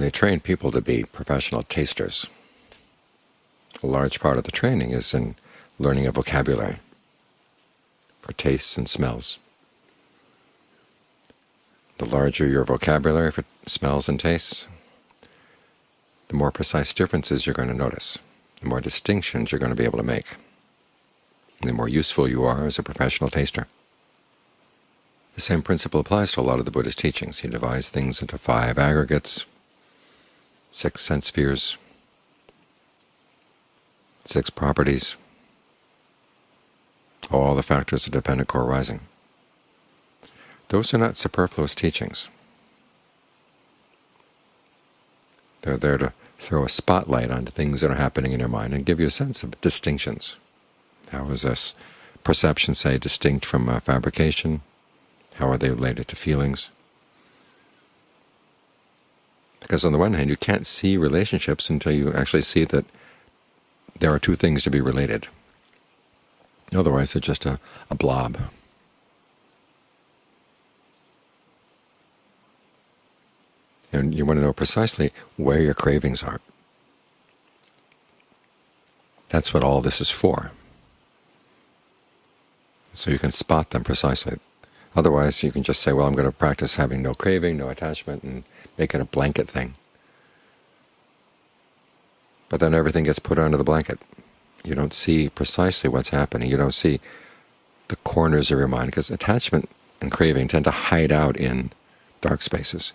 they train people to be professional tasters, a large part of the training is in learning a vocabulary for tastes and smells. The larger your vocabulary for smells and tastes, the more precise differences you're going to notice, the more distinctions you're going to be able to make, and the more useful you are as a professional taster. The same principle applies to a lot of the Buddha's teachings. He divides things into 5 aggregates, 6 sense spheres, 6 properties, all the factors of dependent co-arising. Those are not superfluous teachings. They're there to throw a spotlight on things that are happening in your mind and give you a sense of distinctions. How is this perception, say, distinct from fabrication? How are they related to feelings? Because on the one hand, you can't see relationships until you actually see that there are 2 things to be related. Otherwise, they're just a blob. And you want to know precisely where your cravings are. That's what all this is for. So you can spot them precisely. Otherwise, you can just say, well, I'm going to practice having no craving, no attachment, and make it a blanket thing. But then everything gets put under the blanket. You don't see precisely what's happening. You don't see the corners of your mind, because attachment and craving tend to hide out in dark spaces.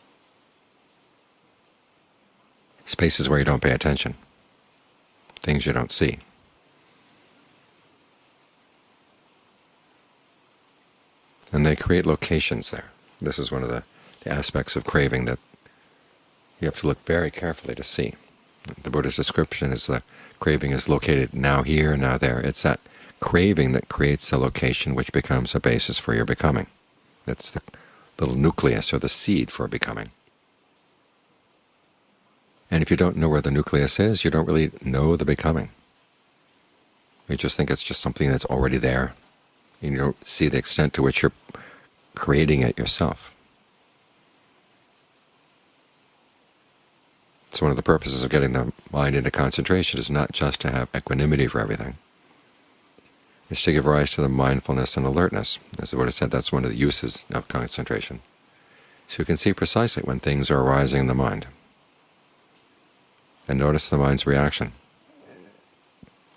Spaces where you don't pay attention, things you don't see. And they create locations there. This is one of the aspects of craving that you have to look very carefully to see. The Buddha's description is that craving is located now here, now there. It's that craving that creates a location which becomes a basis for your becoming. It's the little nucleus or the seed for becoming. And if you don't know where the nucleus is, you don't really know the becoming. You just think it's just something that's already there. You don't see the extent to which you're creating it yourself. So one of the purposes of getting the mind into concentration is not just to have equanimity for everything. It's to give rise to the mindfulness and alertness. As the Buddha said, that's one of the uses of concentration. So you can see precisely when things are arising in the mind. And notice the mind's reaction.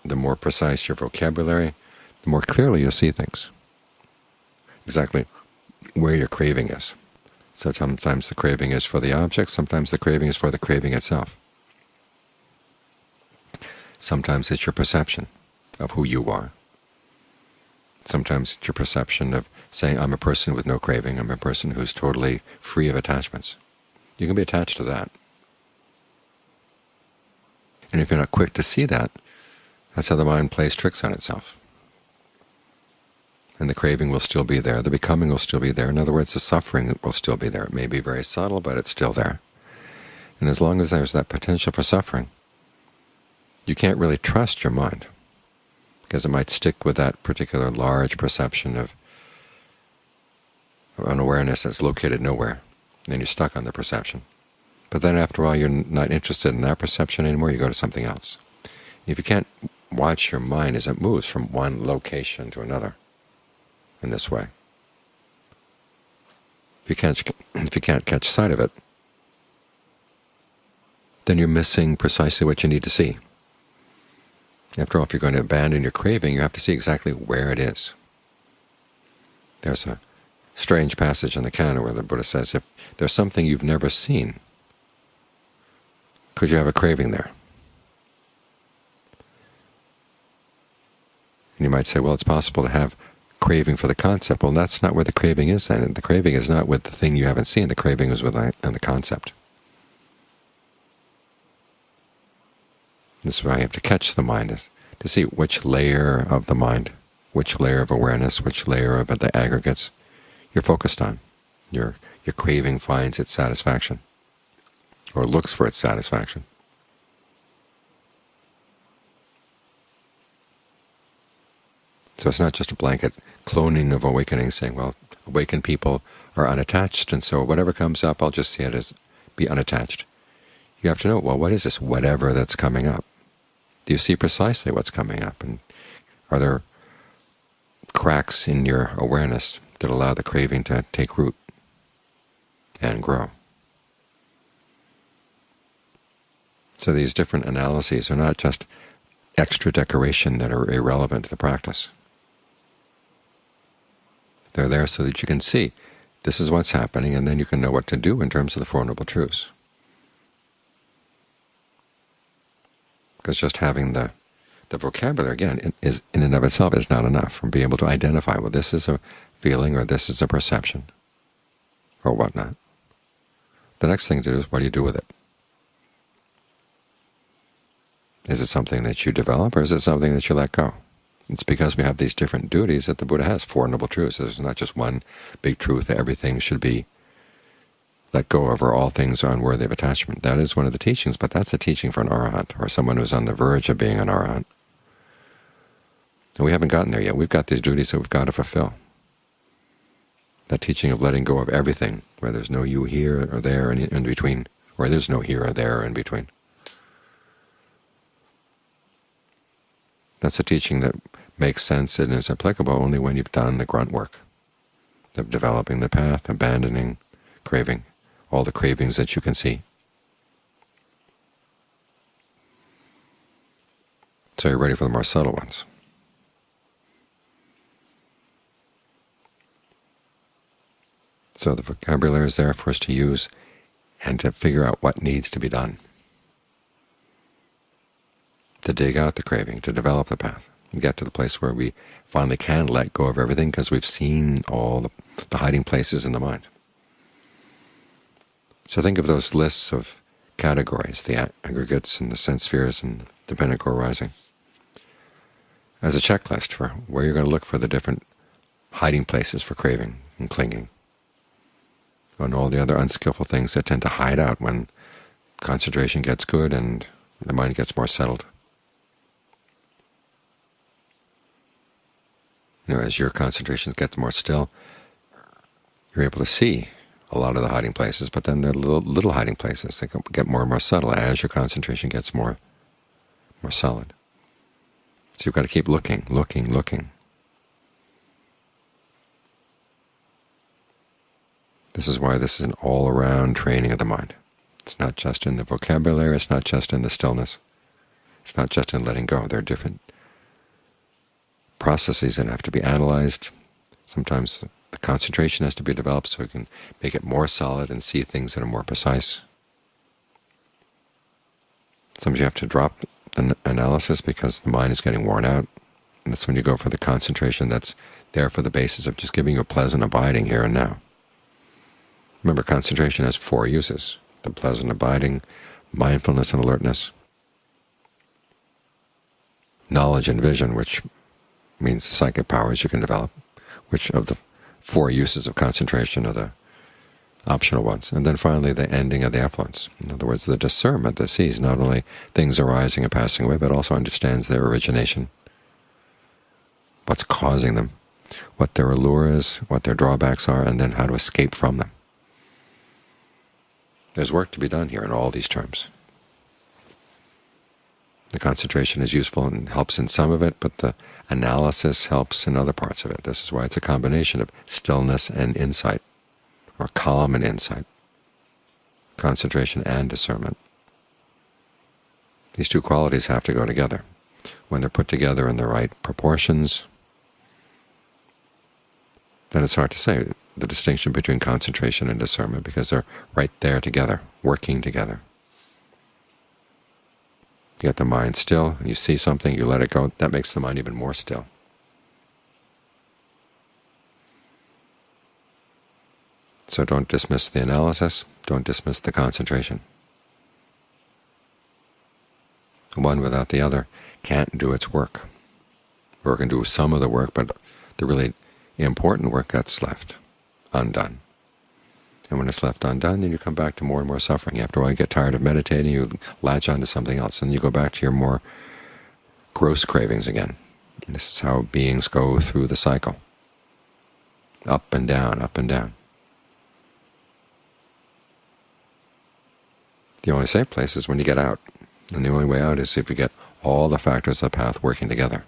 The more precise your vocabulary, the more clearly you'll see things. Exactly where your craving is. So sometimes the craving is for the object, sometimes the craving is for the craving itself. Sometimes it's your perception of who you are. Sometimes it's your perception of saying, I'm a person with no craving, I'm a person who's totally free of attachments. You can be attached to that. And if you're not quick to see that, that's how the mind plays tricks on itself. And the craving will still be there, the becoming will still be there. In other words, the suffering will still be there. It may be very subtle, but it's still there. And as long as there's that potential for suffering, you can't really trust your mind, because it might stick with that particular large perception of an awareness that's located nowhere, and you're stuck on the perception. But then after a while you're not interested in that perception anymore, you go to something else. If you can't watch your mind as it moves from one location to another in this way, if you can't catch sight of it, then you're missing precisely what you need to see. After all, if you're going to abandon your craving, you have to see exactly where it is. There's a strange passage in the canon where the Buddha says, if there's something you've never seen, could you have a craving there? And you might say, well, it's possible to have craving for the concept. Well, that's not where the craving is then. The craving is not with the thing you haven't seen. The craving is with the concept. This is why you have to catch the mind, is to see which layer of the mind, which layer of awareness, which layer of the aggregates you're focused on. Your craving finds its satisfaction, or looks for its satisfaction. So it's not just a blanket cloning of awakening, saying, well, awakened people are unattached, and so whatever comes up, I'll just see it as be unattached. You have to know, well, what is this whatever that's coming up? Do you see precisely what's coming up? And are there cracks in your awareness that allow the craving to take root and grow? So these different analyses are not just extra decoration that are irrelevant to the practice. They're there so that you can see this is what's happening, and then you can know what to do in terms of the Four Noble Truths. Because just having the vocabulary, again, is in and of itself is not enough. From being able to identify, well, this is a feeling, or this is a perception, or whatnot. The next thing to do is, what do you do with it? Is it something that you develop, or is it something that you let go? It's because we have these different duties that the Buddha has, Four Noble Truths. There's not just one big truth that everything should be let go of, or all things are unworthy of attachment. That is one of the teachings, but that's a teaching for an arahant, or someone who's on the verge of being an arahant. And we haven't gotten there yet. We've got these duties that we've got to fulfill. That teaching of letting go of everything, where there's no you here or there and in between, where there's no here or there or in between. That's a teaching that makes sense and is applicable only when you've done the grunt work of developing the path, abandoning craving, all the cravings that you can see. So you're ready for the more subtle ones. So the vocabulary is there for us to use and to figure out what needs to be done, to dig out the craving, to develop the path, and get to the place where we finally can let go of everything because we've seen all the hiding places in the mind. So think of those lists of categories, the aggregates and the sense spheres and dependent co-arising, as a checklist for where you're going to look for the different hiding places for craving and clinging, and all the other unskillful things that tend to hide out when concentration gets good and the mind gets more settled. As your concentration gets more still, you're able to see a lot of the hiding places, but then there are little hiding places. They get more and more subtle as your concentration gets more solid. So you've got to keep looking, looking, looking. This is why this is an all-around training of the mind. It's not just in the vocabulary, it's not just in the stillness, it's not just in letting go. There are different processes that have to be analyzed. Sometimes the concentration has to be developed so we can make it more solid and see things that are more precise. Sometimes you have to drop the analysis because the mind is getting worn out, and that's when you go for the concentration that's there for the basis of just giving you a pleasant abiding here and now. Remember, concentration has 4 uses: the pleasant abiding, mindfulness and alertness, knowledge and vision, which means the psychic powers you can develop, which of the 4 uses of concentration are the optional ones. And then finally the ending of the effluence. In other words, the discernment that sees not only things arising and passing away, but also understands their origination, what's causing them, what their allure is, what their drawbacks are, and then how to escape from them. There's work to be done here in all these terms. The concentration is useful and helps in some of it, but the analysis helps in other parts of it. This is why it's a combination of stillness and insight, or calm and insight, concentration and discernment. These 2 qualities have to go together. When they're put together in the right proportions, then it's hard to say the distinction between concentration and discernment, because they're right there together, working together. You get the mind still, and you see something, you let it go, that makes the mind even more still. So don't dismiss the analysis, don't dismiss the concentration. One without the other can't do its work. Or it can do some of the work, but the really important work gets left undone. And when it's left undone, then you come back to more and more suffering. After a while you get tired of meditating, you latch on to something else, and you go back to your more gross cravings again. And this is how beings go through the cycle. Up and down, up and down. The only safe place is when you get out, and the only way out is if you get all the factors of the path working together.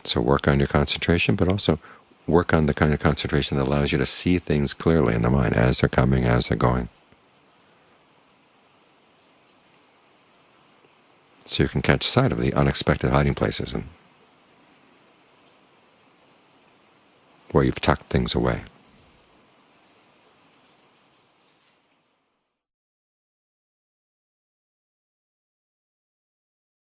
So work on your concentration, but also work on the kind of concentration that allows you to see things clearly in the mind as they're coming, as they're going. So you can catch sight of the unexpected hiding places and where you've tucked things away.